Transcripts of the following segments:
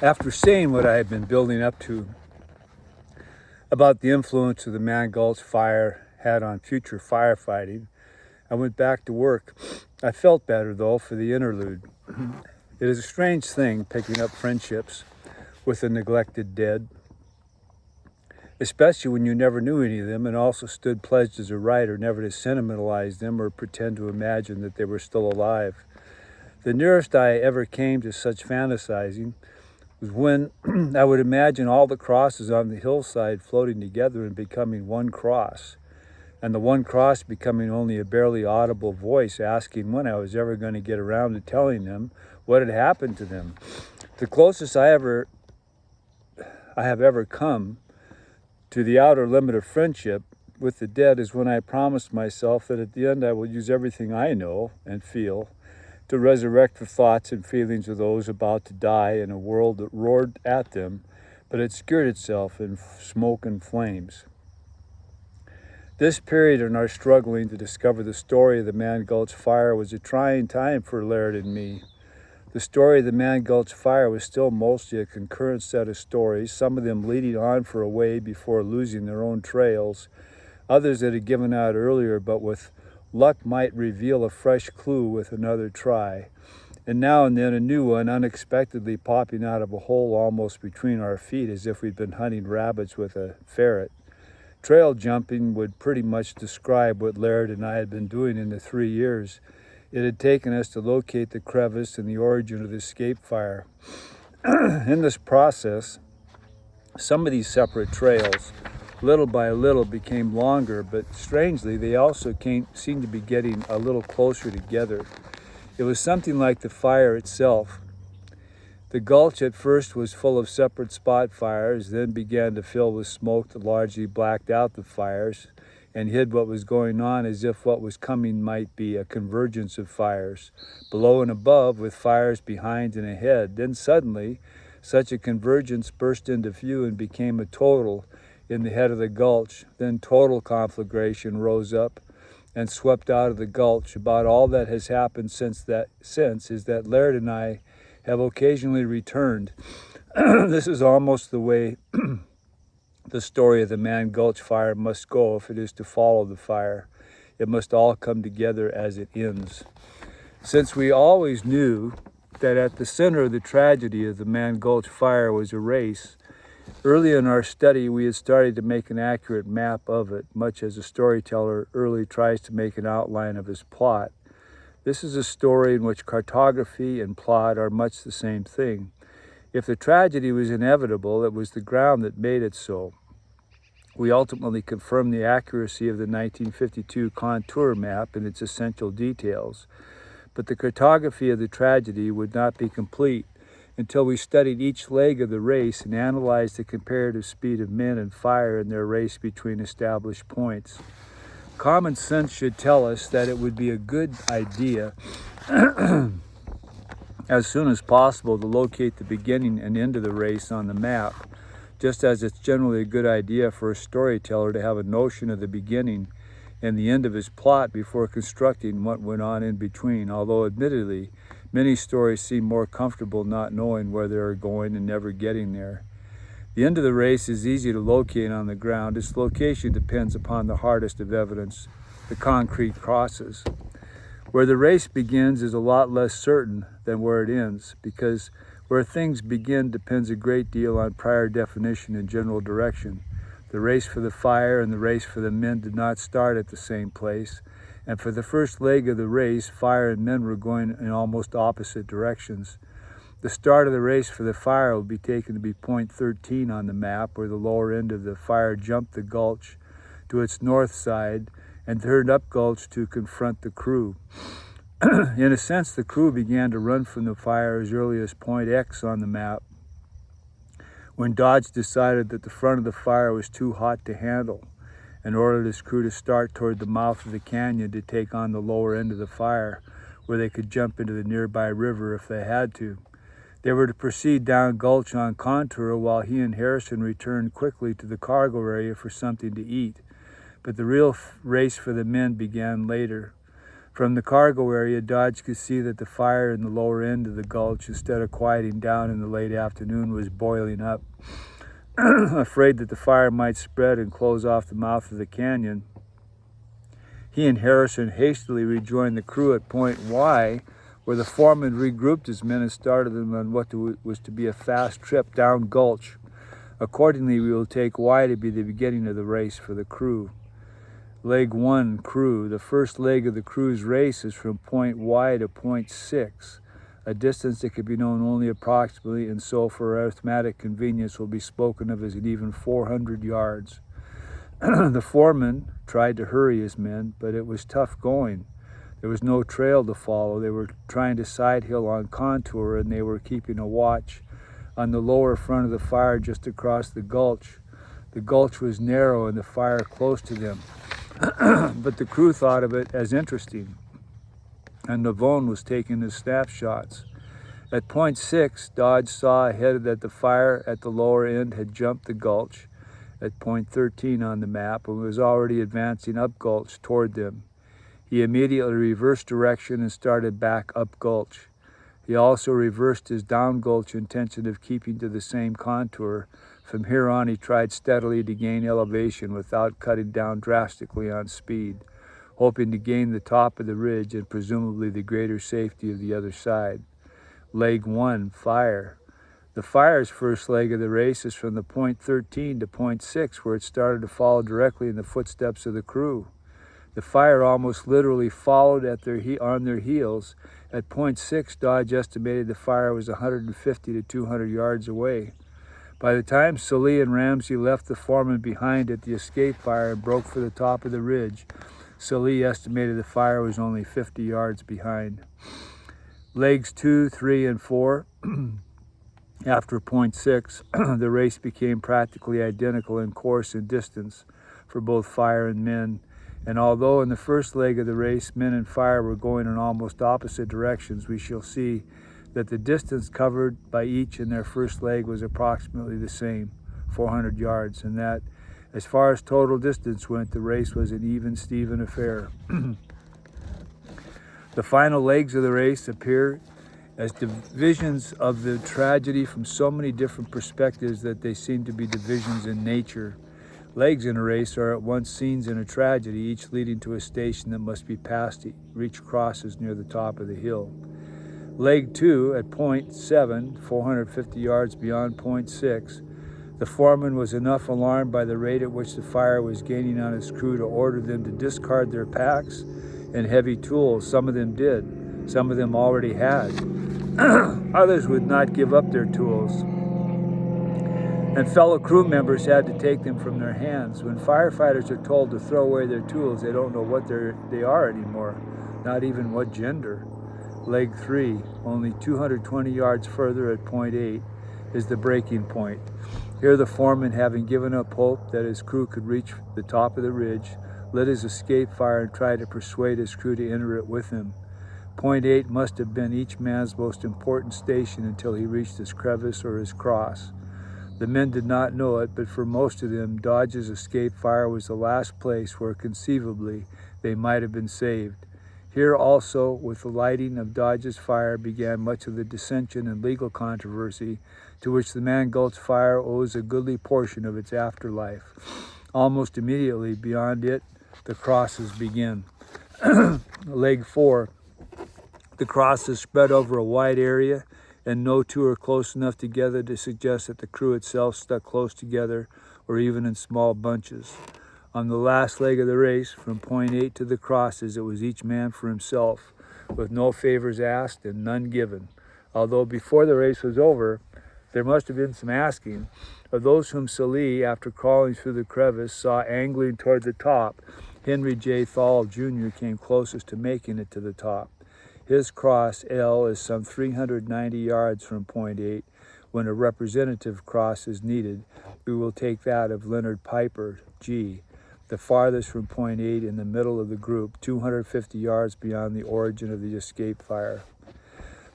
After saying what I had been building up to about the influence of the Man Gulch fire had on future firefighting, I went back to work. I felt better, though, for the interlude. It is a strange thing picking up friendships with the neglected dead, especially when you never knew any of them and also stood pledged as a writer never to sentimentalize them or pretend to imagine that they were still alive. The nearest I ever came to such fantasizing was when I would imagine all the crosses on the hillside floating together and becoming one cross, and the one cross becoming only a barely audible voice asking when I was ever going to get around to telling them what had happened to them. The closest I have ever come to the outer limit of friendship with the dead is when I promised myself that at the end I will use everything I know and feel to resurrect the thoughts and feelings of those about to die in a world that roared at them, but had skewered itself in smoke and flames. This period in our struggling to discover the story of the Man Gulch fire was a trying time for Laird and me. The story of the Man Gulch fire was still mostly a concurrent set of stories, some of them leading on for a way before losing their own trails, others that had given out earlier but with luck might reveal a fresh clue with another try, and now and then a new one unexpectedly popping out of a hole almost between our feet as if we'd been hunting rabbits with a ferret. Trail jumping would pretty much describe what Laird and I had been doing in the 3 years it had taken us to locate the crevice and the origin of the escape fire. In this process, some of these separate trails, little by little, became longer, but strangely, they also seemed to be getting a little closer together. It was something like the fire itself. The gulch at first was full of separate spot fires, then began to fill with smoke that largely blacked out the fires and hid what was going on as if what was coming might be a convergence of fires, below and above, with fires behind and ahead. Then suddenly, such a convergence burst into view and became a total in the head of the gulch. Then total conflagration rose up and swept out of the gulch. About all that has happened since is that Laird and I have occasionally returned. This is almost the way the story of the Man Gulch fire must go if it is to follow the fire. It must all come together as it ends. Since we always knew that at the center of the tragedy of the Man Gulch fire was a race, early in our study we had started to make an accurate map of it, much as a storyteller early tries to make an outline of his plot. This is a story in which cartography and plot are much the same thing. If the tragedy was inevitable, it was the ground that made it so. We ultimately confirmed the accuracy of the 1952 contour map in its essential details, but the cartography of the tragedy would not be complete until we studied each leg of the race and analyzed the comparative speed of men and fire in their race between established points. Common sense should tell us that it would be a good idea as soon as possible to locate the beginning and end of the race on the map, just as it's generally a good idea for a storyteller to have a notion of the beginning and the end of his plot before constructing what went on in between, although admittedly, many stories seem more comfortable not knowing where they are going and never getting there. The end of the race is easy to locate on the ground. Its location depends upon the hardest of evidence, the concrete crosses. Where the race begins is a lot less certain than where it ends, because where things begin depends a great deal on prior definition and general direction. The race for the fire and the race for the men did not start at the same place, and for the first leg of the race, fire and men were going in almost opposite directions. The start of the race for the fire will be taken to be point 13 on the map, where the lower end of the fire jumped the gulch to its north side and turned up gulch to confront the crew. In a sense, the crew began to run from the fire as early as point X on the map, when Dodge decided that the front of the fire was too hot to handle and ordered his crew to start toward the mouth of the canyon to take on the lower end of the fire, where they could jump into the nearby river if they had to. They were to proceed down gulch on contour while he and Harrison returned quickly to the cargo area for something to eat. But the real race for the men began later. From the cargo area, Dodge could see that the fire in the lower end of the gulch, instead of quieting down in the late afternoon, was boiling up. Afraid that the fire might spread and close off the mouth of the canyon, he and Harrison hastily rejoined the crew at Point Y, where the foreman regrouped his men and started them on what was to be a fast trip down gulch. Accordingly, we will take Y to be the beginning of the race for the crew. Leg 1, crew. The first leg of the crew's race is from Point Y to Point 6, a distance that could be known only approximately, and so for arithmetic convenience will be spoken of as an even 400 yards. The foreman tried to hurry his men, but it was tough going. There was no trail to follow. They were trying to side hill on contour, and they were keeping a watch on the lower front of the fire just across the gulch. The gulch was narrow and the fire close to them, but the crew thought of it as interesting, and Navone was taking his snapshots. At Point 6, Dodge saw ahead that the fire at the lower end had jumped the gulch at Point 13 on the map and was already advancing up gulch toward them. He immediately reversed direction and started back up gulch. He also reversed his down gulch intention of keeping to the same contour. From here on, he tried steadily to gain elevation without cutting down drastically on speed, hoping to gain the top of the ridge and presumably the greater safety of the other side. Leg 1, fire. The fire's first leg of the race is from the Point 13 to Point 6, where it started to follow directly in the footsteps of the crew. The fire almost literally followed on their heels. At Point 6, Dodge estimated the fire was 150 to 200 yards away. By the time Salih and Ramsey left the foreman behind at the escape fire and broke for the top of the ridge, Salih estimated the fire was only 50 yards behind. Legs 2, 3, and 4. After Point 6, the race became practically identical in course and distance for both fire and men. And although in the first leg of the race, men and fire were going in almost opposite directions, we shall see that the distance covered by each in their first leg was approximately the same, 400 yards, and that as far as total distance went, the race was an even Steven affair. The final legs of the race appear as divisions of the tragedy from so many different perspectives that they seem to be divisions in nature. Legs in a race are at once scenes in a tragedy, each leading to a station that must be passed to reach crosses near the top of the hill. Leg 2 at Point 7, 450 yards beyond Point 6, the foreman was enough alarmed by the rate at which the fire was gaining on his crew to order them to discard their packs and heavy tools. Some of them did. Some of them already had. Others would not give up their tools, and fellow crew members had to take them from their hands. When firefighters are told to throw away their tools, they don't know what they are anymore, not even what gender. Leg 3, only 220 yards further at Point 8, is the breaking point. Here the foreman, having given up hope that his crew could reach the top of the ridge, lit his escape fire and tried to persuade his crew to enter it with him. Point 8 must have been each man's most important station until he reached his crevice or his cross. The men did not know it, but for most of them, Dodge's escape fire was the last place where conceivably they might have been saved. Here also, with the lighting of Dodge's fire, began much of the dissension and legal controversy to which the Man Gulch fire owes a goodly portion of its afterlife. Almost immediately beyond it, the crosses begin. Leg 4. The crosses spread over a wide area, and no two are close enough together to suggest that the crew itself stuck close together or even in small bunches. On the last leg of the race, from Point 8 to the crosses, it was each man for himself, with no favors asked and none given. Although before the race was over, there must have been some asking of those whom Salih, after crawling through the crevice, saw angling toward the top. Henry J. Thal, Jr. came closest to making it to the top. His cross, L, is some 390 yards from Point 8. When a representative cross is needed, we will take that of Leonard Piper, G, the farthest from Point 8 in the middle of the group, 250 yards beyond the origin of the escape fire.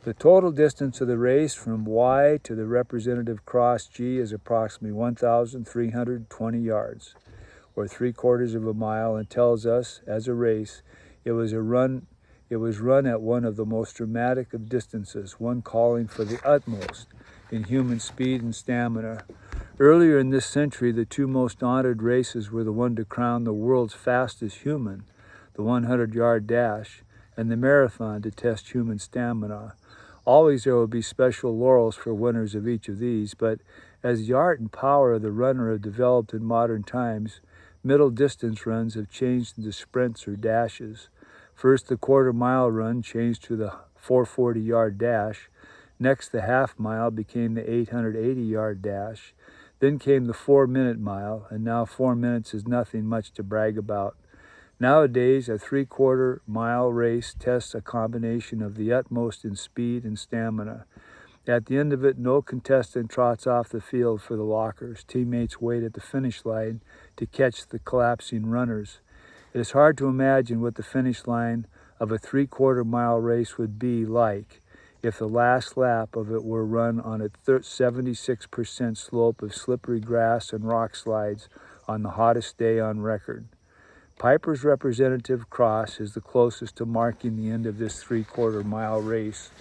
The total distance of the race from Y to the representative cross G is approximately 1,320 yards, or 3/4 of a mile, and tells us, as a race, it was a run It was run at one of the most dramatic of distances, one calling for the utmost in human speed and stamina. Earlier in this century, the two most honored races were the one to crown the world's fastest human, the 100-yard dash, and the marathon to test human stamina. Always there will be special laurels for winners of each of these, but as the art and power of the runner have developed in modern times, middle distance runs have changed into sprints or dashes. First, the quarter-mile run changed to the 440-yard dash. Next, the half-mile became the 880-yard dash. Then came the 4-minute mile, and now 4 minutes is nothing much to brag about. Nowadays, a 3/4-mile race tests a combination of the utmost in speed and stamina. At the end of it, no contestant trots off the field for the lockers. Teammates wait at the finish line to catch the collapsing runners. It is hard to imagine what the finish line of a 3/4-mile race would be like if the last lap of it were run on a 76% slope of slippery grass and rock slides on the hottest day on record. Piper's representative cross is the closest to marking the end of this 3/4-mile race.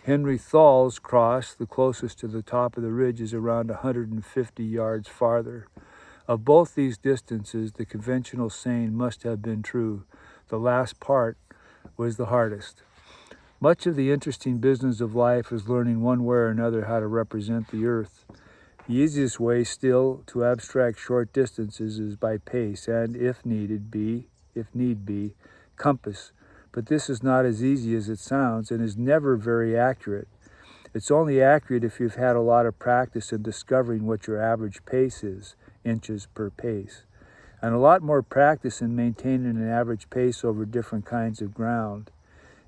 Henry Thall's cross, the closest to the top of the ridge, is around 150 yards farther. Of both these distances, the conventional saying must have been true. The last part was the hardest. Much of the interesting business of life is learning one way or another how to represent the earth. The easiest way still to abstract short distances is by pace and, if need be, compass. But this is not as easy as it sounds and is never very accurate. It's only accurate if you've had a lot of practice in discovering what your average pace is, inches per pace, and a lot more practice in maintaining an average pace over different kinds of ground.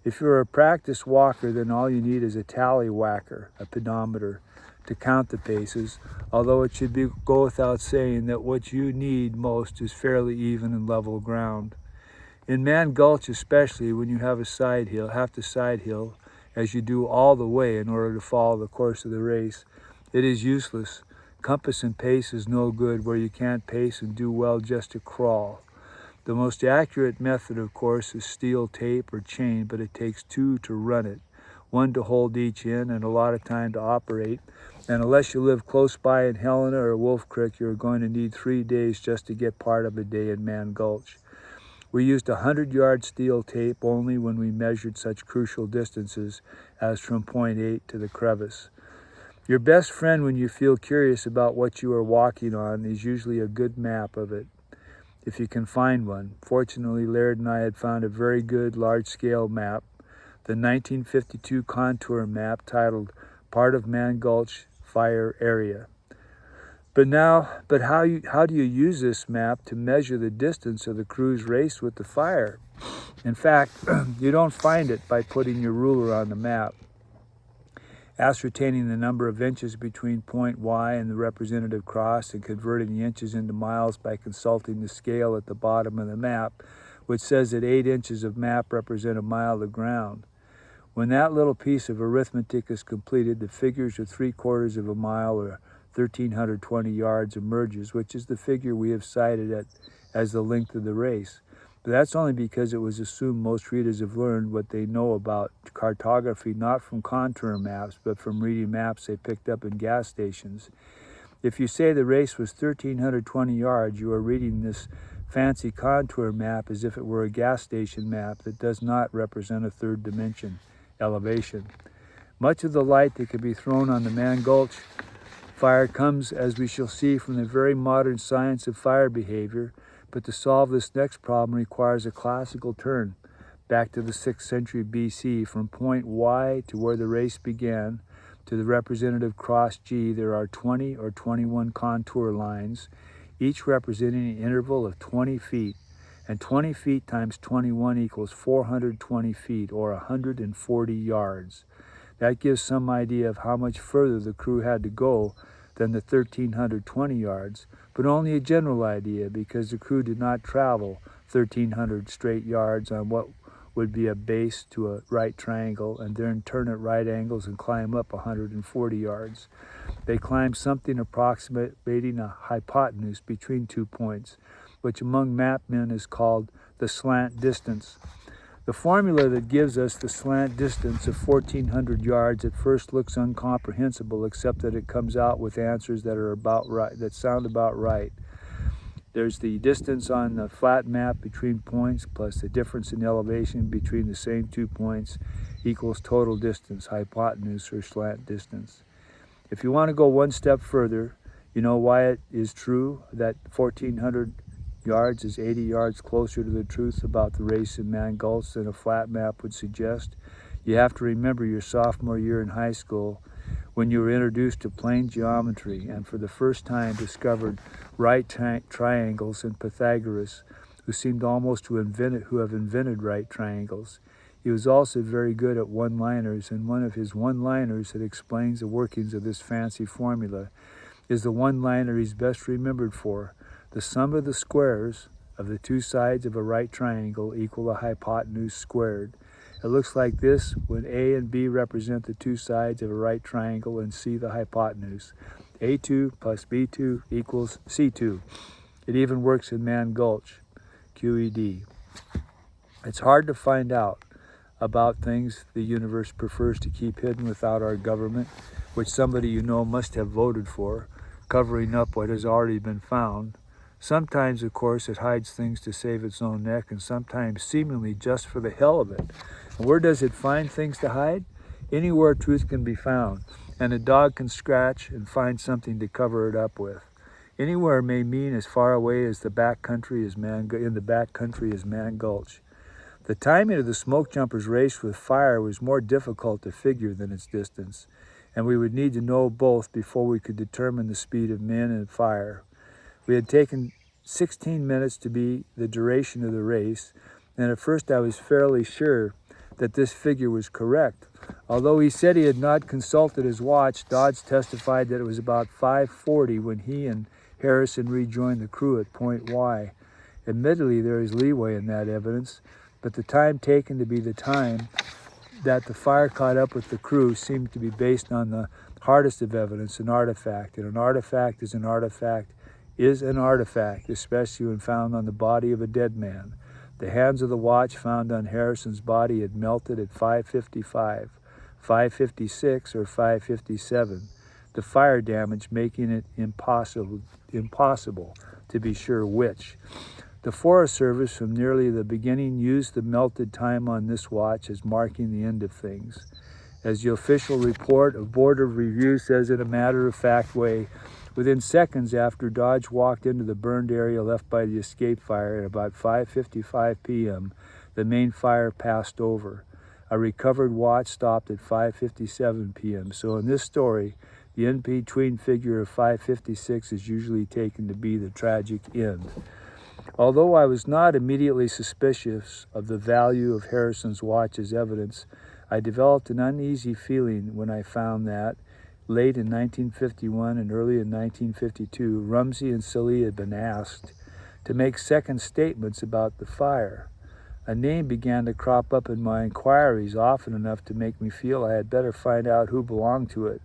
If you're a practice walker, then all you need is a tally whacker, a pedometer, to count the paces, although it should go without saying that what you need most is fairly even and level ground. In Man Gulch especially, when you have to side hill, as you do all the way in order to follow the course of the race, it is useless. Compass and pace is no good where you can't pace and do well just to crawl. The most accurate method, of course, is steel tape or chain, but it takes two to run it, one to hold each in and a lot of time to operate. And unless you live close by in Helena or Wolf Creek, you're going to need 3 days just to get part of a day in Man Gulch. We used 100-yard steel tape only when we measured such crucial distances as from point 8 to the crevice. Your best friend when you feel curious about what you are walking on is usually a good map of it, if you can find one. Fortunately, Laird and I had found a very good large-scale map, the 1952 contour map titled Part of Man Gulch Fire Area. But how do you use this map to measure the distance of the crew's race with the fire? In fact, you don't find it by putting your ruler on the map. Ascertaining the number of inches between point Y and the representative cross and converting the inches into miles by consulting the scale at the bottom of the map, which says that 8 inches of map represent a mile of ground. When that little piece of arithmetic is completed, the figures of 3/4 of a mile or 1,320 yards emerges, which is the figure we have cited as the length of the race. But that's only because it was assumed most readers have learned what they know about cartography not from contour maps, but from reading maps they picked up in gas stations. If you say the race was 1,320 yards, you are reading this fancy contour map as if it were a gas station map that does not represent a third dimension, elevation. Much of the light that can be thrown on the Man Gulch fire comes, as we shall see, from the very modern science of fire behavior, but to solve this next problem requires a classical turn back to the 6th century BC. From point Y to where the race began to the representative cross G, there are 20 or 21 contour lines, each representing an interval of 20 feet, and 20 feet times 21 equals 420 feet or 140 yards. That gives some idea of how much further the crew had to go than the 1,320 yards, but only a general idea because the crew did not travel 1,300 straight yards on what would be a base to a right triangle and then turn at right angles and climb up 140 yards. They climbed something approximating a hypotenuse between 2 points, which among map men is called the slant distance. The formula that gives us the slant distance of 1,400 yards at first looks incomprehensible, except that it comes out with answers that are about right, that sound about right. There's the distance on the flat map between points plus the difference in elevation between the same 2 points equals total distance, hypotenuse, or slant distance. If you want to go one step further, you know why it is true that 1,400 yards is 80 yards closer to the truth about the race in Man Gulch than a flat map would suggest? You have to remember your sophomore year in high school when you were introduced to plane geometry and for the first time discovered right triangles and Pythagoras, who seemed almost to have invented right triangles. He was also very good at one-liners, and one of his one-liners that explains the workings of this fancy formula is the one-liner he's best remembered for. The sum of the squares of the two sides of a right triangle equal the hypotenuse squared. It looks like this when A and B represent the two sides of a right triangle and C the hypotenuse. A2 plus B2 equals C2. It even works in Man Gulch, QED. It's hard to find out about things the universe prefers to keep hidden without our government, which somebody you know must have voted for, covering up what has already been found. Sometimes, of course, it hides things to save its own neck, and sometimes seemingly just for the hell of it. And where does it find things to hide? Anywhere truth can be found, and a dog can scratch and find something to cover it up with. Anywhere may mean as far away as the back country as Man Gulch. The timing of the Smokejumpers race with fire was more difficult to figure than its distance, and we would need to know both before we could determine the speed of men and fire. We had taken 16 minutes to be the duration of the race, and at first I was fairly sure that this figure was correct. Although he said he had not consulted his watch, Dodge testified that it was about 5:40 when he and Harrison rejoined the crew at Point Y. Admittedly, there is leeway in that evidence, but the time taken to be the time that the fire caught up with the crew seemed to be based on the hardest of evidence, an artifact. And an artifact is an artifact, especially when found on the body of a dead man. The hands of the watch found on Harrison's body had melted at 5:55, 5:56, or 5:57, the fire damage making it impossible to be sure which. The Forest Service from nearly the beginning used the melted time on this watch as marking the end of things. As the official report of Board of Review says in a matter-of-fact way, within seconds after Dodge walked into the burned area left by the escape fire at about 5:55 p.m., the main fire passed over. A recovered watch stopped at 5:57 p.m. So in this story, the in-between figure of 5:56 is usually taken to be the tragic end. Although I was not immediately suspicious of the value of Harrison's watch as evidence, I developed an uneasy feeling when I found that, late in 1951 and early in 1952, Rumsey and Silly had been asked to make second statements about the fire. A name began to crop up in my inquiries often enough to make me feel I had better find out who belonged to it.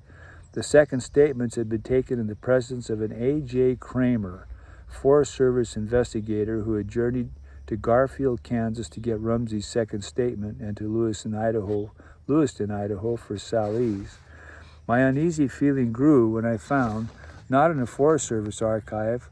The second statements had been taken in the presence of an A.J. Kramer, Forest Service investigator who had journeyed to Garfield, Kansas to get Rumsey's second statement and to Lewiston, Idaho for Sally's. My uneasy feeling grew when I found, not in the Forest Service archive,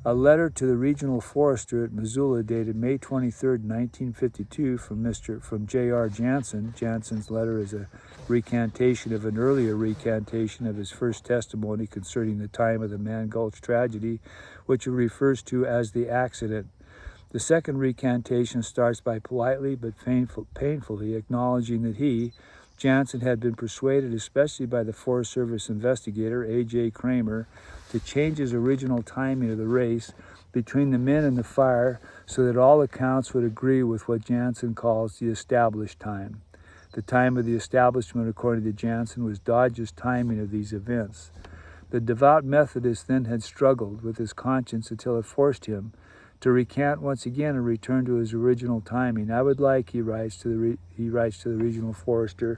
a letter to the regional forester at Missoula dated May 23, 1952 from J.R. Jansen. Jansen's letter is a recantation of an earlier recantation of his first testimony concerning the time of the Man Gulch tragedy, which he refers to as the accident. The second recantation starts by politely but painfully acknowledging that he, Jansen, had been persuaded, especially by the Forest Service investigator, A.J. Kramer, to change his original timing of the race between the men and the fire so that all accounts would agree with what Jansen calls the established time. The time of the establishment, according to Jansen, was Dodge's timing of these events. The devout Methodist then had struggled with his conscience until it forced him to recant once again and return to his original timing. I would like, he writes to the regional forester,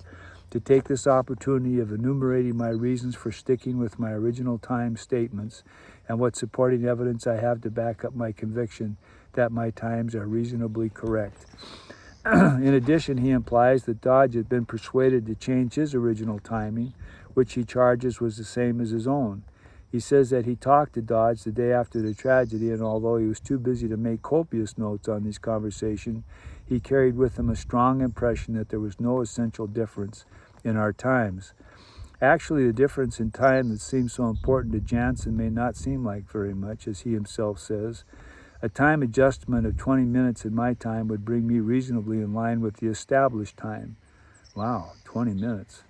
to take this opportunity of enumerating my reasons for sticking with my original time statements and what supporting evidence I have to back up my conviction that my times are reasonably correct. In addition, he implies that Dodge had been persuaded to change his original timing, which he charges was the same as his own. He says that he talked to Dodge the day after the tragedy, and although he was too busy to make copious notes on this conversation, he carried with him a strong impression that there was no essential difference in our times. Actually, the difference in time that seems so important to Jansen may not seem like very much, as he himself says. A time adjustment of 20 minutes in my time would bring me reasonably in line with the established time. Wow, 20 minutes.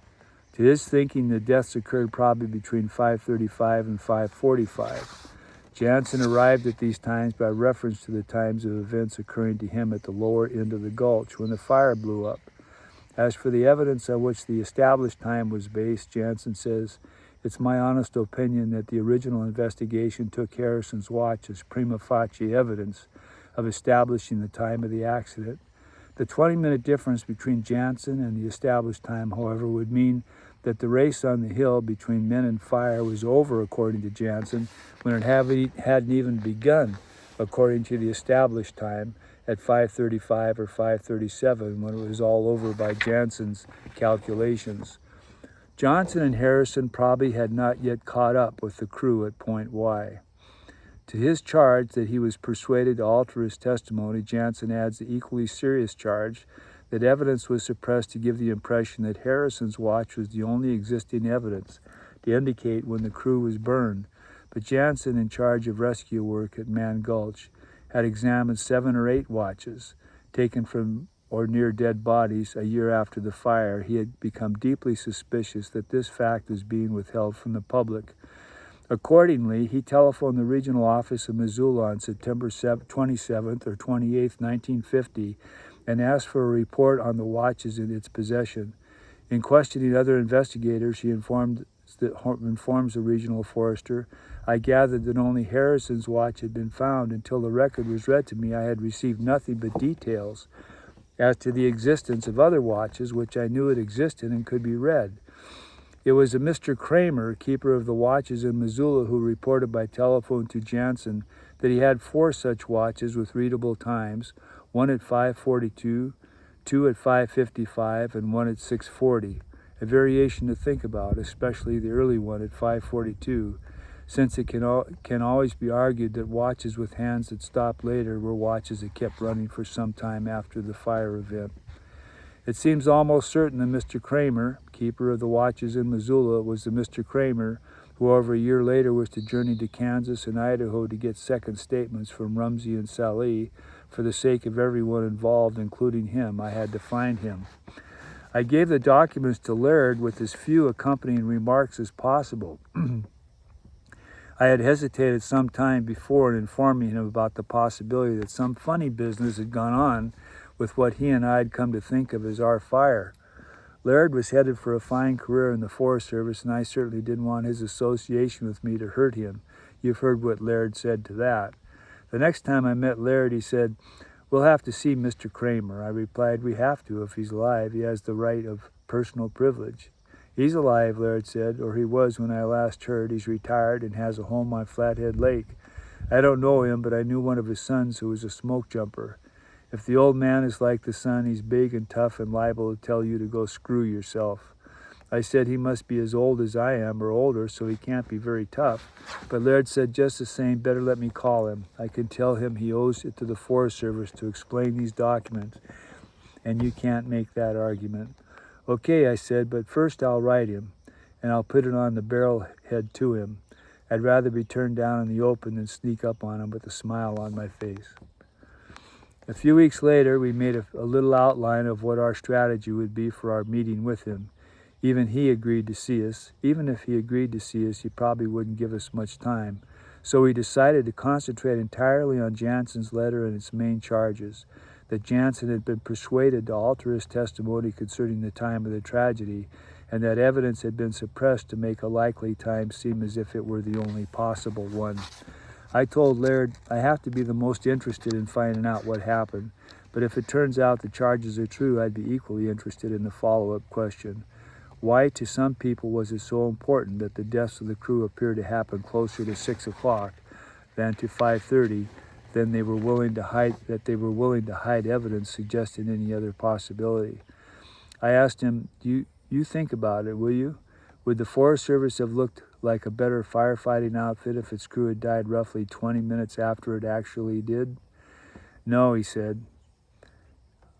To his thinking, the deaths occurred probably between 5:35 and 5:45. Jansen arrived at these times by reference to the times of events occurring to him at the lower end of the gulch when the fire blew up. As for the evidence on which the established time was based, Jansen says, it's my honest opinion that the original investigation took Harrison's watch as prima facie evidence of establishing the time of the accident. The 20-minute difference between Jansen and the established time, however, would mean that the race on the hill between men and fire was over, according to Jansen, when it hadn't even begun, according to the established time, at 5:35 or 5:37, when it was all over by Jansen's calculations. Johnson and Harrison probably had not yet caught up with the crew at Point Y. To his charge that he was persuaded to alter his testimony, Jansen adds the equally serious charge that evidence was suppressed to give the impression that Harrison's watch was the only existing evidence to indicate when the crew was burned. But Jansen, in charge of rescue work at Man Gulch, had examined 7 or 8 watches taken from or near dead bodies a year after the fire. He had become deeply suspicious that this fact was being withheld from the public. Accordingly, he telephoned the regional office of Missoula on September 27th or 28th, 1950, and asked for a report on the watches in its possession. In questioning other investigators, he informs the regional forester, I gathered that only Harrison's watch had been found. Until the record was read to me, I had received nothing but details as to the existence of other watches which I knew had existed and could be read. It was a Mr. Kramer, keeper of the watches in Missoula, who reported by telephone to Jansen that he had 4 such watches with readable times, one at 5:42, 2 at 5:55, and 1 at 6:40. A variation to think about, especially the early one at 5:42, since it can always be argued that watches with hands that stopped later were watches that kept running for some time after the fire event. It seems almost certain that Mr. Kramer, keeper of the watches in Missoula, was the Mr. Kramer who over a year later was to journey to Kansas and Idaho to get second statements from Rumsey and Sallee. For the sake of everyone involved, including him, I had to find him. I gave the documents to Laird with as few accompanying remarks as possible. I had hesitated some time before in informing him about the possibility that some funny business had gone on with what he and I had come to think of as our fire. Laird was headed for a fine career in the Forest Service, and I certainly didn't want his association with me to hurt him. You've heard what Laird said to that. The next time I met Laird, he said, we'll have to see Mr. Kramer. I replied, we have to. If he's alive, he has the right of personal privilege. He's alive, Laird said, or he was when I last heard. He's retired and has a home on Flathead Lake. I don't know him, but I knew one of his sons who was a smoke jumper. If the old man is like the son, he's big and tough and liable to tell you to go screw yourself. I said he must be as old as I am or older, so he can't be very tough. But Laird said just the same, better let me call him. I can tell him he owes it to the Forest Service to explain these documents, and you can't make that argument. Okay, I said, but first I'll write him, and I'll put it on the barrel head to him. I'd rather be turned down in the open than sneak up on him with a smile on my face. A few weeks later, we made a little outline of what our strategy would be for our meeting with him. Even he agreed to see us. Even if he agreed to see us, he probably wouldn't give us much time. So we decided to concentrate entirely on Jansen's letter and its main charges, that Jansen had been persuaded to alter his testimony concerning the time of the tragedy, and that evidence had been suppressed to make a likely time seem as if it were the only possible one. I told Laird, I have to be the most interested in finding out what happened, but if it turns out the charges are true, I'd be equally interested in the follow-up question. Why, to some people, was it so important that the deaths of the crew appear to happen closer to 6 o'clock than to 5:30, than they were willing to hide evidence suggesting any other possibility. I asked him, you think about it, will you? Would the Forest Service have looked like a better firefighting outfit if its crew had died roughly 20 minutes after it actually did? No, he said.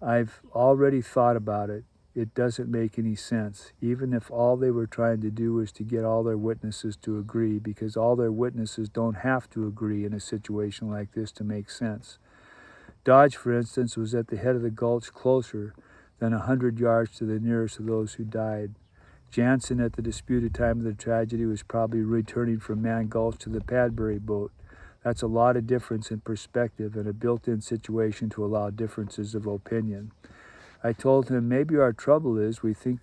I've already thought about it. It doesn't make any sense, even if all they were trying to do was to get all their witnesses to agree, because all their witnesses don't have to agree in a situation like this to make sense. Dodge, for instance, was at the head of the gulch closer than 100 yards to the nearest of those who died. Jansen, at the disputed time of the tragedy, was probably returning from Man Gulch to the Padbury boat. That's a lot of difference in perspective and a built-in situation to allow differences of opinion. I told him, maybe our trouble is we think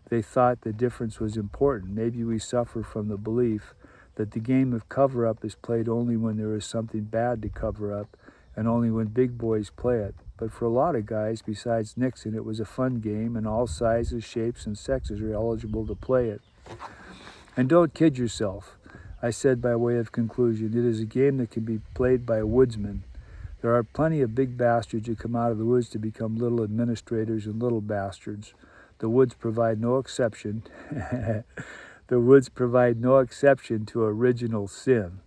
they thought the difference was important. Maybe we suffer from the belief that the game of cover-up is played only when there is something bad to cover up and only when big boys play it. But for a lot of guys, besides Nixon, it was a fun game, and all sizes, shapes, and sexes are eligible to play it. And don't kid yourself, I said by way of conclusion. It is a game that can be played by woodsmen. There are plenty of big bastards who come out of the woods to become little administrators and little bastards. The woods provide no exception. The woods provide no exception to original sin.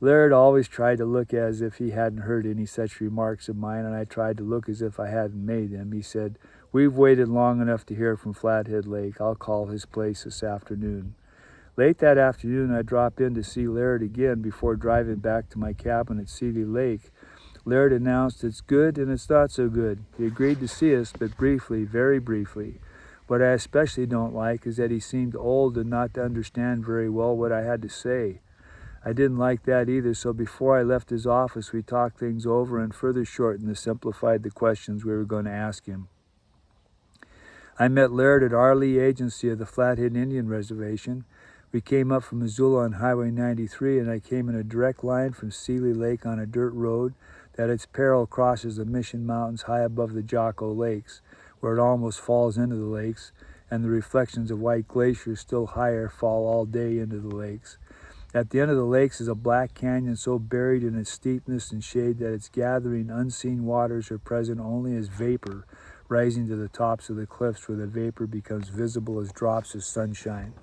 Laird always tried to look as if he hadn't heard any such remarks of mine, and I tried to look as if I hadn't made them. He said, "We've waited long enough to hear from Flathead Lake. I'll call his place this afternoon." Late that afternoon, I dropped in to see Laird again before driving back to my cabin at Seeley Lake. Laird announced, "It's good and it's not so good." He agreed to see us, but briefly, very briefly. What I especially don't like is that he seemed old and not to understand very well what I had to say. I didn't like that either, so before I left his office, we talked things over and further shortened and simplified the questions we were going to ask him. I met Laird at our Lee agency of the Flathead Indian Reservation. We came up from Missoula on Highway 93, and I came in a direct line from Seeley Lake on a dirt road that at its peril crosses the Mission Mountains high above the Jocko Lakes, where it almost falls into the lakes, and the reflections of white glaciers still higher fall all day into the lakes. At the end of the lakes is a black canyon so buried in its steepness and shade that its gathering, unseen waters are present only as vapor rising to the tops of the cliffs, where the vapor becomes visible as drops of sunshine.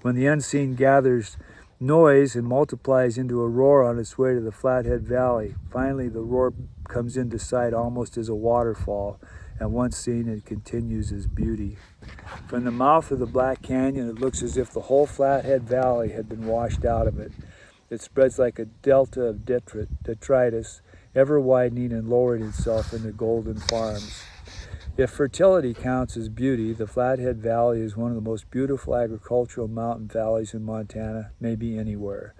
When the unseen gathers noise and multiplies into a roar on its way to the Flathead Valley, finally the roar comes into sight almost as a waterfall, and once seen, it continues as beauty. From the mouth of the Black Canyon, it looks as if the whole Flathead Valley had been washed out of it. It spreads like a delta of detritus, ever widening and lowering itself into golden farms. If fertility counts as beauty, the Flathead Valley is one of the most beautiful agricultural mountain valleys in Montana, maybe anywhere.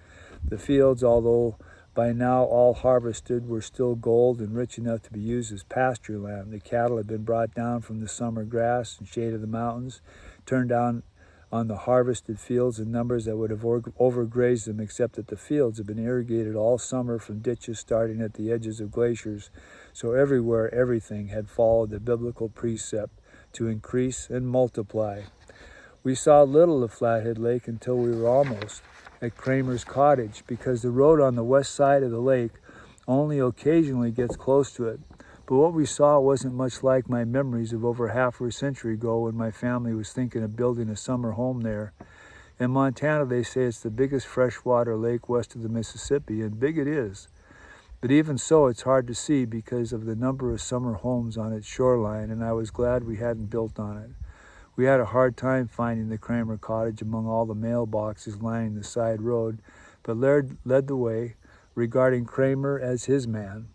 The fields, although by now all harvested, were still gold and rich enough to be used as pasture land. The cattle had been brought down from the summer grass and shade of the mountains, turned down on the harvested fields in numbers that would have overgrazed them, except that the fields had been irrigated all summer from ditches starting at the edges of glaciers. So everywhere, everything had followed the biblical precept to increase and multiply. We saw little of Flathead Lake until we were almost at Kramer's cottage, because the road on the west side of the lake only occasionally gets close to it. But what we saw wasn't much like my memories of over half a century ago when my family was thinking of building a summer home there. In Montana, they say it's the biggest freshwater lake west of the Mississippi, and big it is. But even so, it's hard to see because of the number of summer homes on its shoreline, and I was glad we hadn't built on it. We had a hard time finding the Kramer cottage among all the mailboxes lining the side road, but Laird led the way, regarding Kramer as his man.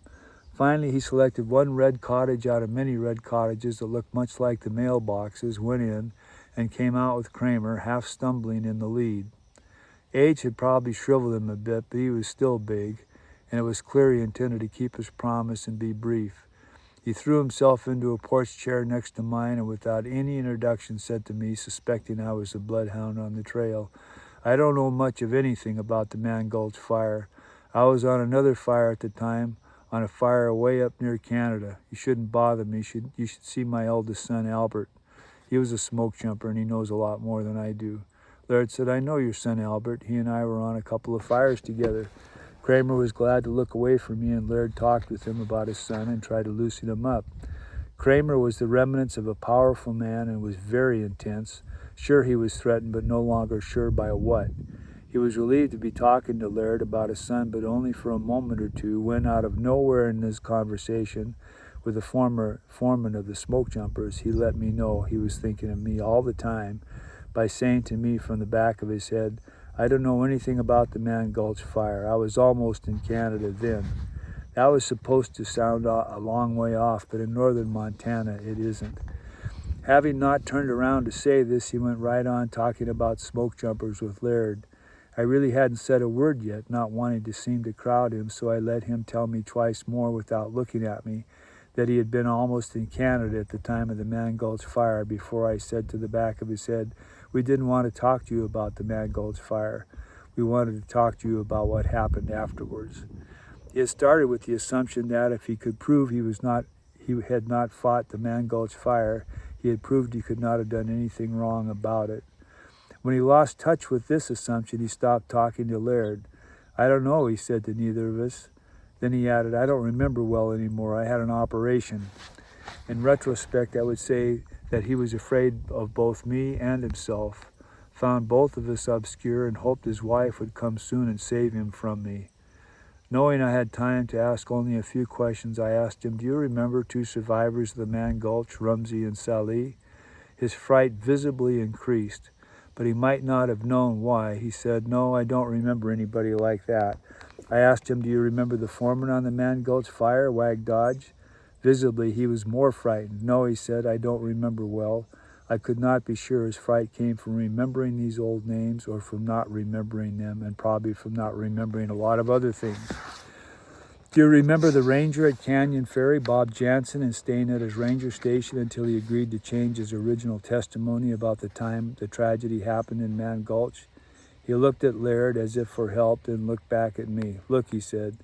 Finally, he selected one red cottage out of many red cottages that looked much like the mailboxes, went in, and came out with Kramer, half stumbling, in the lead. Age had probably shriveled him a bit, but he was still big, and it was clear he intended to keep his promise and be brief. He threw himself into a porch chair next to mine, and without any introduction said to me, suspecting I was a bloodhound on the trail, "I don't know much of anything about the Man Gulch fire. I was on another fire at the time, on a fire way up near Canada. You shouldn't bother me. You should see my eldest son, Albert. He was a smoke jumper, and he knows a lot more than I do." Laird said, "I know your son, Albert. He and I were on a couple of fires together." Of Kramer was glad to look away from me, and Laird talked with him about his son and tried to loosen him up. Kramer was the remnants of a powerful man and was very intense. Sure, he was threatened, but no longer sure by what. He was relieved to be talking to Laird about his son, but only for a moment or two, when out of nowhere in his conversation with the former foreman of the Smokejumpers, he let me know he was thinking of me all the time by saying to me from the back of his head, "I don't know anything about the Man Gulch fire. I was almost in Canada then." That was supposed to sound a long way off, but in northern Montana it isn't. Having not turned around to say this, he went right on talking about Smokejumpers with Laird. I really hadn't said a word yet, not wanting to seem to crowd him, so I let him tell me twice more without looking at me that he had been almost in Canada at the time of the Man Gulch fire before I said to the back of his head, "We didn't want to talk to you about the Man Gulch fire. We wanted to talk to you about what happened afterwards." He had started with the assumption that if he could prove he had not fought the Man Gulch fire, he had proved he could not have done anything wrong about it. When he lost touch with this assumption, he stopped talking to Laird. "I don't know," he said to neither of us. Then he added, "I don't remember well anymore. I had an operation." In retrospect, I would say that he was afraid of both me and himself, found both of us obscure, and hoped his wife would come soon and save him from me. Knowing I had time to ask only a few questions, I asked him, "Do you remember two survivors of the Man Gulch, Rumsey and Sally?" His fright visibly increased, but he might not have known why. He said, "No, I don't remember anybody like that." I asked him, "Do you remember the foreman on the Man Gulch fire, Wag Dodge?" Visibly, he was more frightened. "No," he said, "I don't remember well." I could not be sure his fright came from remembering these old names or from not remembering them, and probably from not remembering a lot of other things. "Do you remember the ranger at Canyon Ferry, Bob Jansen, and staying at his ranger station until he agreed to change his original testimony about the time the tragedy happened in Man Gulch?" He looked at Laird as if for help, then looked back at me. "Look," he said,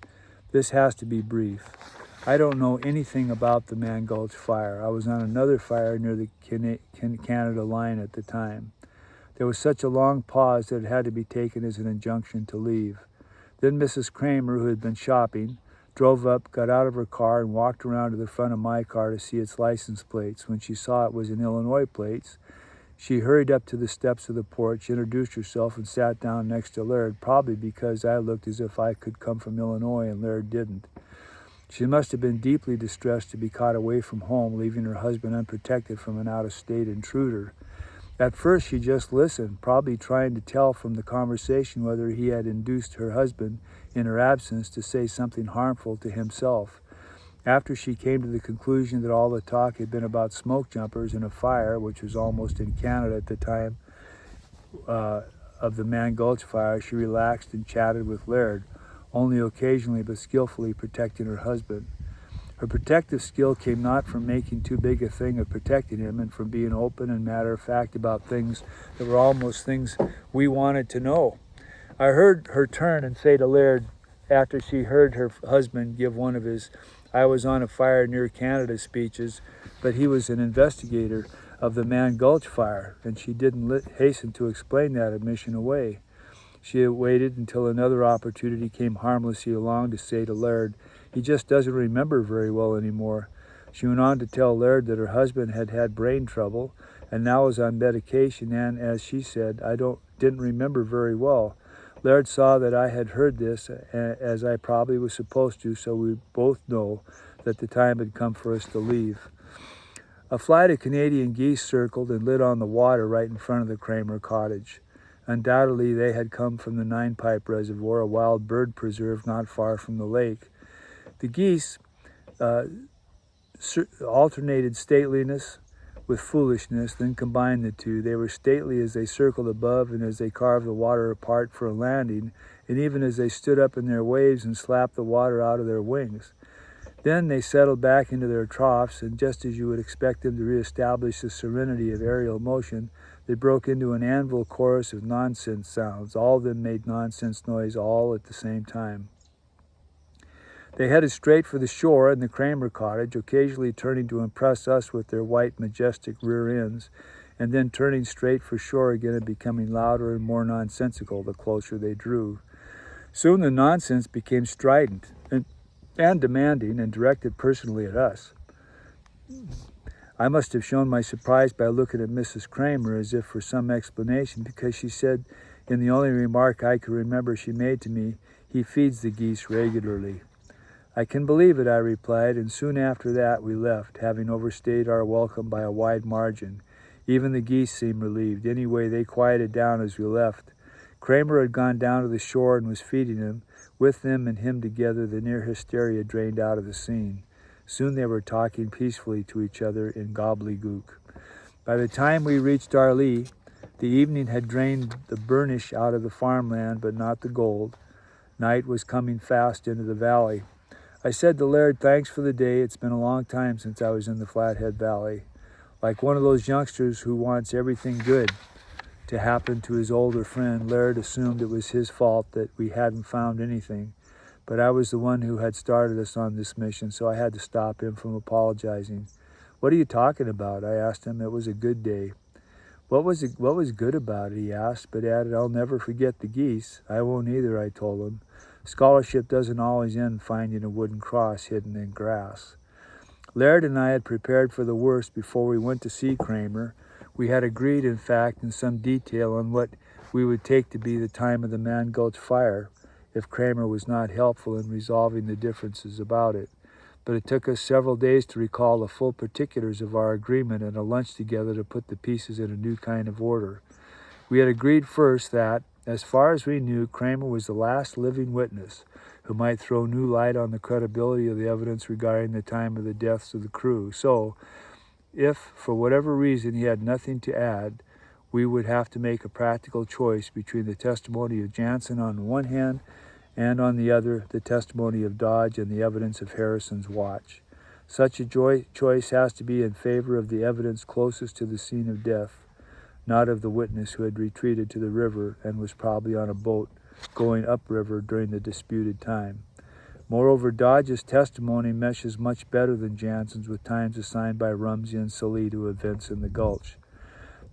"this has to be brief. I don't know anything about the Man Gulch fire. I was on another fire near the Canada line at the time." There was such a long pause that it had to be taken as an injunction to leave. Then Mrs. Kramer, who had been shopping, drove up, got out of her car, and walked around to the front of my car to see its license plates. When she saw it was in Illinois plates, she hurried up to the steps of the porch, introduced herself, and sat down next to Laird, probably because I looked as if I could come from Illinois and Laird didn't. She must have been deeply distressed to be caught away from home, leaving her husband unprotected from an out-of-state intruder. At first, she just listened, probably trying to tell from the conversation whether he had induced her husband, in her absence, to say something harmful to himself. After she came to the conclusion that all the talk had been about smoke jumpers and a fire, which was almost in Canada at the time of the Man Gulch fire, she relaxed and chatted with Laird, only occasionally but skillfully protecting her husband. Her protective skill came not from making too big a thing of protecting him, and from being open and matter-of-fact about things that were almost things we wanted to know. I heard her turn and say to Laird, after she heard her husband give one of his "I was on a fire near Canada" speeches, but he was an investigator of the Man Gulch fire, and she didn't hasten to explain that admission away. She had waited until another opportunity came harmlessly along to say to Laird, "He just doesn't remember very well anymore." She went on to tell Laird that her husband had had brain trouble and now was on medication, and, as she said, didn't remember very well. Laird saw that I had heard this, as I probably was supposed to, so we both know that the time had come for us to leave. A flight of Canadian geese circled and lit on the water right in front of the Kramer cottage. Undoubtedly, they had come from the Nine Pipe Reservoir, a wild bird preserve not far from the lake. The geese alternated stateliness with foolishness, then combined the two. They were stately as they circled above and as they carved the water apart for a landing, and even as they stood up in their waves and slapped the water out of their wings. Then they settled back into their troughs, and just as you would expect them to reestablish the serenity of aerial motion, they broke into an anvil chorus of nonsense sounds. All of them made nonsense noise all at the same time. They headed straight for the shore and the Kramer cottage, occasionally turning to impress us with their white, majestic rear ends, and then turning straight for shore again and becoming louder and more nonsensical the closer they drew. Soon the nonsense became strident and demanding and directed personally at us. I must have shown my surprise by looking at Mrs. Kramer as if for some explanation, because she said, in the only remark I could remember she made to me, "He feeds the geese regularly." "I can believe it," I replied, and soon after that we left, having overstayed our welcome by a wide margin. Even the geese seemed relieved. Anyway, they quieted down as we left. Kramer had gone down to the shore and was feeding them. With them and him together, the near hysteria drained out of the scene. Soon they were talking peacefully to each other in gobbledygook. By the time we reached Arlee, the evening had drained the burnish out of the farmland, but not the gold. Night was coming fast into the valley. I said to Laird, "Thanks for the day. It's been a long time since I was in the Flathead Valley." Like one of those youngsters who wants everything good to happen to his older friend, Laird assumed it was his fault that we hadn't found anything. But I was the one who had started us on this mission, so I had to stop him from apologizing. "What are you talking about?" I asked him. "It was a good day." What was good about it?" he asked, but added, "I'll never forget the geese." "I won't either," I told him. Scholarship doesn't always end finding a wooden cross hidden in grass. Laird and I had prepared for the worst before we went to see Kramer. We had agreed, in fact, in some detail on what we would take to be the time of the Man Gulch fire, if Kramer was not helpful in resolving the differences about it. But it took us several days to recall the full particulars of our agreement and a lunch together to put the pieces in a new kind of order. We had agreed first that, as far as we knew, Kramer was the last living witness who might throw new light on the credibility of the evidence regarding the time of the deaths of the crew. So, if for whatever reason he had nothing to add, we would have to make a practical choice between the testimony of Jansen on one hand and on the other, the testimony of Dodge and the evidence of Harrison's watch. Such a choice has to be in favor of the evidence closest to the scene of death, not of the witness who had retreated to the river and was probably on a boat going upriver during the disputed time. Moreover, Dodge's testimony meshes much better than Jansen's with times assigned by Rumsey and Sallee to events in the Gulch.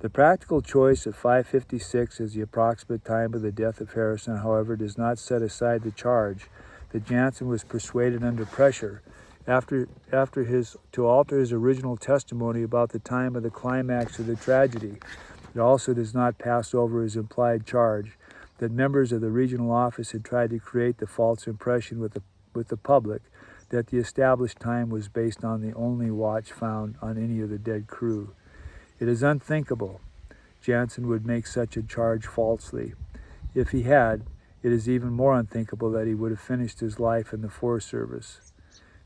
The practical choice of 5:56 as the approximate time of the death of Harrison, however, does not set aside the charge that Jansen was persuaded under pressure to alter his original testimony about the time of the climax of the tragedy. It also does not pass over his implied charge that members of the regional office had tried to create the false impression with the public that the established time was based on the only watch found on any of the dead crew. It is unthinkable Jansen would make such a charge falsely. If he had, it is even more unthinkable that he would have finished his life in the Forest Service.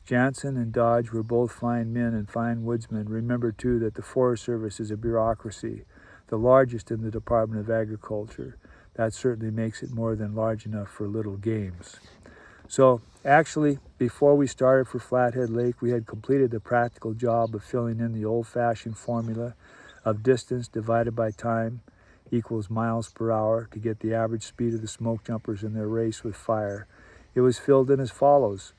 Jansen and Dodge were both fine men and fine woodsmen. Remember, too, that the Forest Service is a bureaucracy, the largest in the Department of Agriculture. That certainly makes it more than large enough for little games. So, actually, before we started for Flathead Lake, we had completed the practical job of filling in the old-fashioned formula of distance divided by time equals miles per hour to get the average speed of the Smokejumpers in their race with fire. It was filled in as follows.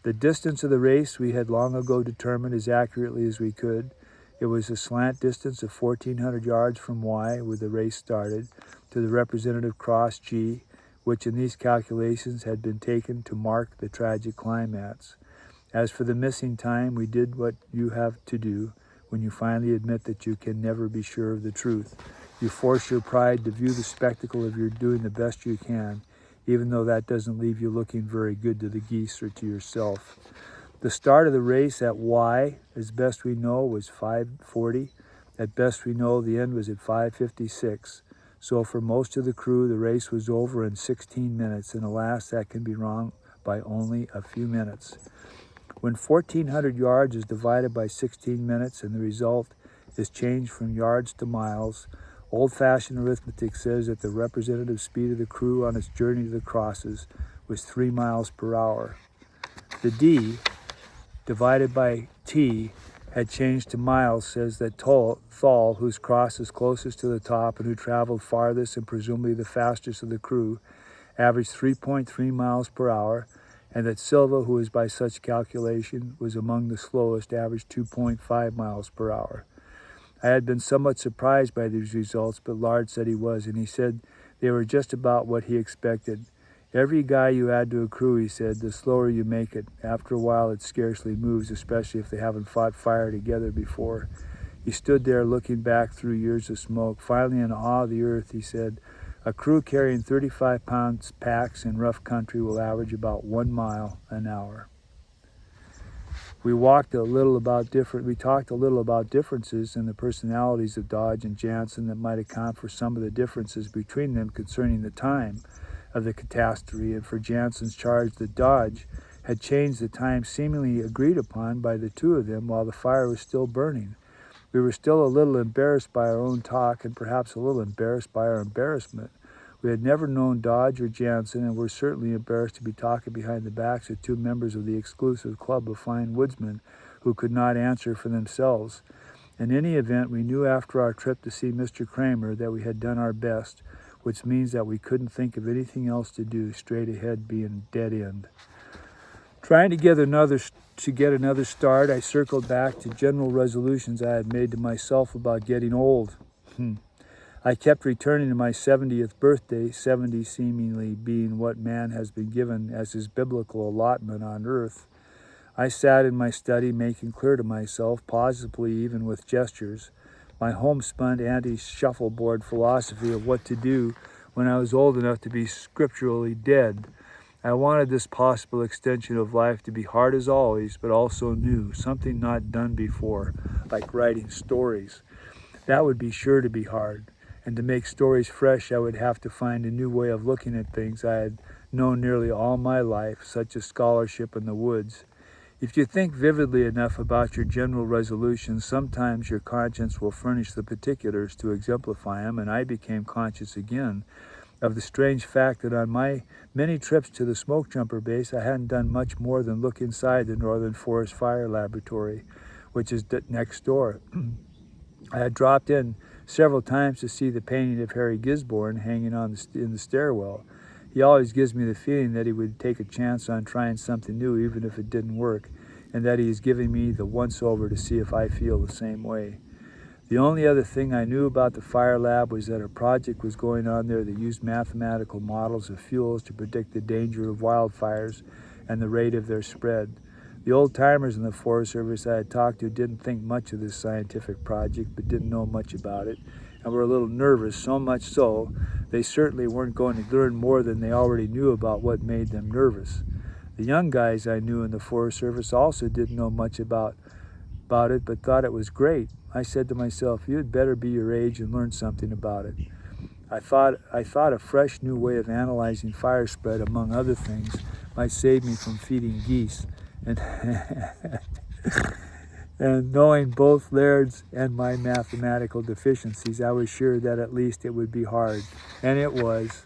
The distance of the race we had long ago determined as accurately as we could. It was a slant distance of 1,400 yards from Y, where the race started, to the representative cross G, which in these calculations had been taken to mark the tragic climax. As for the missing time, we did what you have to do when you finally admit that you can never be sure of the truth. You force your pride to view the spectacle of your doing the best you can, even though that doesn't leave you looking very good to the geese or to yourself. The start of the race at Y, as best we know, was 5:40. At best we know, the end was at 5:56. So for most of the crew, the race was over in 16 minutes, and alas, that can be wrong by only a few minutes. When 1,400 yards is divided by 16 minutes and the result is changed from yards to miles, old-fashioned arithmetic says that the representative speed of the crew on its journey to the crosses was 3 miles per hour. The D, divided by T, had changed to miles, says that Thal, whose cross is closest to the top and who traveled farthest and presumably the fastest of the crew, averaged 3.3 miles per hour, and that Silva, who is by such calculation was among the slowest, averaged 2.5 miles per hour. I had been somewhat surprised by these results, but Lard said he was, and he said they were just about what he expected. Every guy you add to a crew, he said, the slower you make it. After a while, it scarcely moves, especially if they haven't fought fire together before. He stood there looking back through years of smoke. Finally, in awe of the earth, he said, a crew carrying 35-pound packs in rough country will average about 1 mile an hour. We talked a little about differences in the personalities of Dodge and Jansen that might account for some of the differences between them concerning the time of the catastrophe, and for Jansen's charge that Dodge had changed the time seemingly agreed upon by the two of them while the fire was still burning. We were still a little embarrassed by our own talk and perhaps a little embarrassed by our embarrassment. We had never known Dodge or Jansen and were certainly embarrassed to be talking behind the backs of two members of the exclusive club of fine woodsmen who could not answer for themselves. In any event, we knew after our trip to see Mr. Kramer that we had done our best, which means that we couldn't think of anything else to do, straight ahead being dead end. Trying to get another start, I circled back to general resolutions I had made to myself about getting old. I kept returning to my 70th birthday, 70 seemingly being what man has been given as his biblical allotment on earth. I sat in my study making clear to myself, possibly even with gestures, my homespun anti-shuffleboard philosophy of what to do when I was old enough to be scripturally dead. I wanted this possible extension of life to be hard as always, but also new, something not done before, like writing stories. That would be sure to be hard. And to make stories fresh, I would have to find a new way of looking at things I had known nearly all my life, such as scholarship in the woods. If you think vividly enough about your general resolutions, sometimes your conscience will furnish the particulars to exemplify them, and I became conscious again of the strange fact that on my many trips to the Smokejumper base, I hadn't done much more than look inside the Northern Forest Fire Laboratory, which is next door. I had dropped in several times to see the painting of Harry Gisborne hanging in the stairwell. He always gives me the feeling that he would take a chance on trying something new even if it didn't work, and that he is giving me the once-over to see if I feel the same way. The only other thing I knew about the fire lab was that a project was going on there that used mathematical models of fuels to predict the danger of wildfires and the rate of their spread. The old-timers in the Forest Service I had talked to didn't think much of this scientific project, but didn't know much about it, and were a little nervous, so much so they certainly weren't going to learn more than they already knew about what made them nervous. The young guys I knew in the Forest Service also didn't know much about it, but thought it was great. I said to myself, you'd better be your age and learn something about it. I thought a fresh new way of analyzing fire spread, among other things, might save me from feeding geese. And, and knowing both Laird's and my mathematical deficiencies, I was sure that at least it would be hard. And it was.